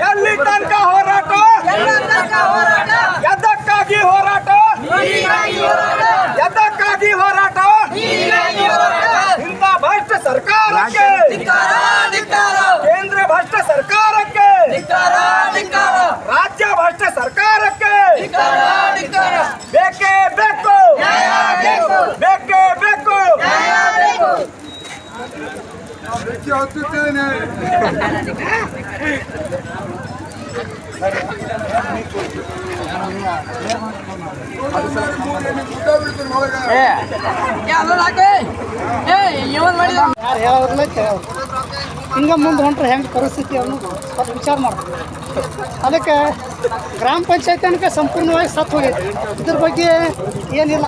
ಎಲ್ಲಿ ತನಕ ಹೋರಾಟ, ಎದಕ್ಕಾಗಿ ಹೋರಾಟ, ಎದಕ್ಕಾಗಿ ಹೋರಾಟ, ಇಂಥ ಭ್ರಷ್ಟ ಸರ್ಕಾರಕ್ಕೆ, ಕೇಂದ್ರ ಭ್ರಷ್ಟ ಸರ್ಕಾರಕ್ಕೆ, ರಾಜ್ಯ ಭ್ರಷ್ಟ ಸರ್ಕಾರಕ್ಕೆ ಬೇಕೇ ಬೇಕು, ಬೇಕೇ ಬೇಕು. ಹಿಂಗೆ ಮುಂದೆ ಹೊಂಟ್ರೆ ಹೆಂಗೆ ಪರಿಸ್ಥಿತಿ ಅನ್ನೋದು ಸ್ವಲ್ಪ ವಿಚಾರ ಮಾಡ್ತೀವಿ. ಅದಕ್ಕೆ ಗ್ರಾಮ ಪಂಚಾಯತಿ ತನಕ ಸಂಪೂರ್ಣವಾಗಿ ಸತ್ತು ಹೋಗೈತಿ. ಇದ್ರ ಬಗ್ಗೆ ಏನಿಲ್ಲ.